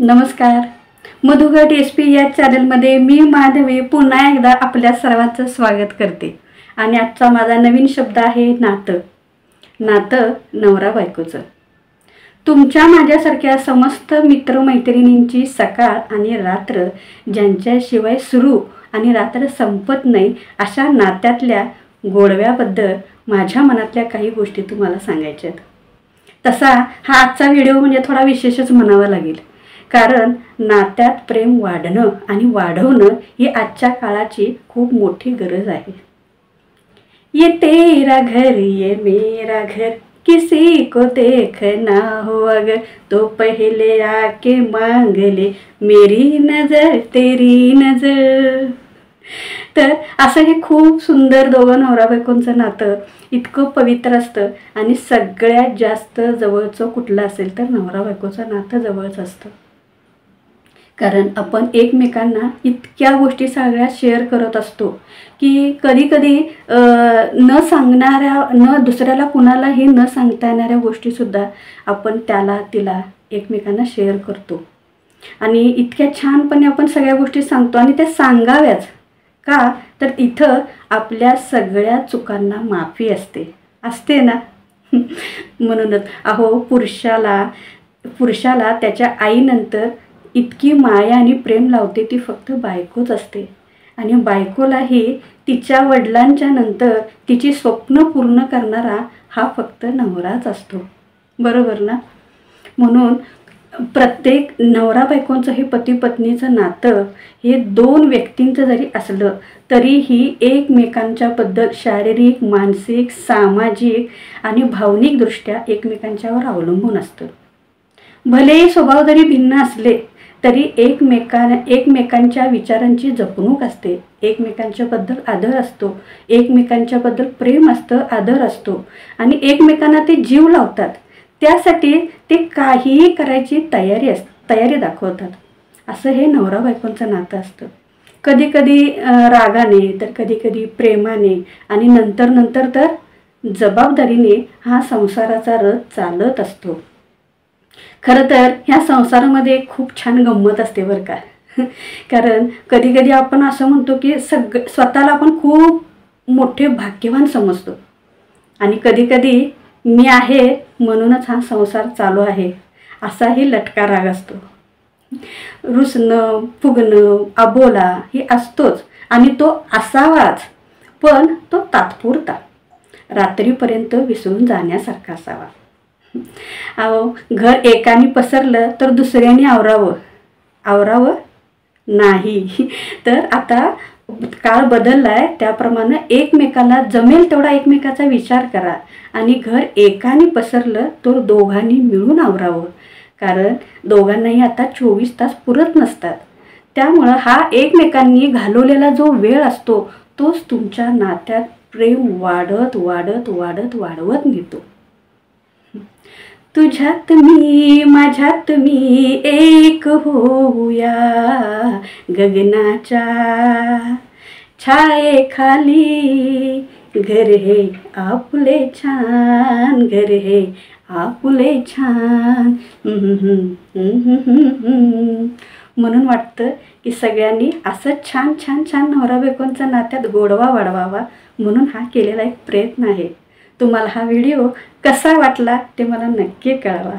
नमस्कार. मधुगट SP या चॅनलमध्ये मी माधवी पुन्हा एकदा आपल्या सर्वांचं स्वागत करते. आणि आजचा माझा नवीन शब्द आहे नातं. नातं नवरा बायकोचं. तुमच्या माझ्यासारख्या समस्त मित्रमैत्रिणींची सकाळ आणि रात्र ज्यांच्याशिवाय सुरू आणि रात्र संपत नाही अशा नात्यातल्या गोडव्याबद्दल माझ्या मनातल्या काही गोष्टी तुम्हाला सांगायच्या आहेत. तसा हा आजचा व्हिडिओ म्हणजे थोडा विशेषच म्हणावा लागेल, कारण नात्यात प्रेम वाढणं आणि वाढवणं ही आजच्या काळाची खूप मोठी गरज आहे. ये तेरा घर ये मेरा घर किसी को देखना हो अगर तो पहले आके मांग ले मेरी नजर तेरी नजर. तर असं हे खूप सुंदर दोघं नवरा बायकोंचं नातं इतकं पवित्र असतं आणि सगळ्यात जास्त जवळचं कुठलं असेल तर नवरा बायकोचं नातं जवळच असतं. कारण आपण एकमेकांना इतक्या गोष्टी सगळ्या शेअर करत असतो की कधी कधी न सांगणाऱ्या दुसऱ्याला कुणालाही न सांगता येणाऱ्या गोष्टीसुद्धा आपण त्याला तिला एकमेकांना शेअर करतो. आणि इतक्या छानपणे आपण सगळ्या गोष्टी सांगतो आणि त्या सांगाव्याच का, तर इथं आपल्या सगळ्या चुकांना माफी असते ना. म्हणूनच अहो पुरुषाला त्याच्या आईनंतर इतकी माया आणि प्रेम लावते ती फक्त बायकोच असते. आणि बायकोलाही तिच्या वडिलांच्या नंतर तिची स्वप्न पूर्ण करणारा हा फक्त नवराच असतो. बरोबर ना. म्हणून प्रत्येक नवरा बायकोंचं हे पती पत्नीचं नातं हे दोन व्यक्तींचं जरी असलं तरीही एकमेकांच्याबद्दल शारीरिक, मानसिक, सामाजिक आणि भावनिकदृष्ट्या एकमेकांच्यावर अवलंबून असतं. भले स्वभाव जरी भिन्न असले तरी एकमेकांच्या विचारांची जपणूक असते, एकमेकांच्याबद्दल आदर असतो, एकमेकांच्याबद्दल प्रेम असतं, आदर असतो आणि एकमेकांना ते जीव लावतात. त्यासाठी ते काहीही करायची तयारी दाखवतात. असं हे नवरा बायकोंचं नातं असतं. कधी कधी रागाने तर कधी कधी प्रेमाने आणि नंतर तर जबाबदारीने हा संसाराचा रथ चालत असतो. खरं तर ह्या संसारामध्ये खूप छान गंमत असते बरं का. कारण कधी कधी आपण असं म्हणतो की स्वतःला आपण खूप मोठे भाग्यवान समजतो आणि कधी कधी मी आहे म्हणूनच हा संसार चालू आहे असाही लटका राग असतो. रुसणं, फुगणं, अबोला हे असतोच आणि तो असावाच, पण तो तात्पुरता, रात्रीपर्यंत विसरून जाण्यासारखा असावा. अहो, घर एकाने पसरलं तर दुसऱ्याने आवरावं नाही. तर आता काळ बदलला आहे, त्याप्रमाणे एकमेकाला जमेल तेवढा एकमेकाचा विचार करा आणि घर एकाने पसरलं तर दोघांनी मिळून आवरावं. कारण दोघांनाही आता 24 तास पुरत नसतात. त्यामुळं हा एकमेकांनी घालवलेला जो वेळ असतो तोच तुमच्या नात्यात प्रेम वाढवत नेतो. तुझ्यात मी माझ्यात मी एक होऊया, गगनाच्या छायेखाली घर हे आपुले छान, घर हे आपुले छान. म्हणून वाटतं की सगळ्यांनी असं छान छान छान नवरा बायकोंच्या नात्यात गोडवा वाढवावा, म्हणून हा केलेला एक प्रयत्न आहे. तुम्हाला हा व्हिडिओ कसा वाटला ते मला नक्की कळवा.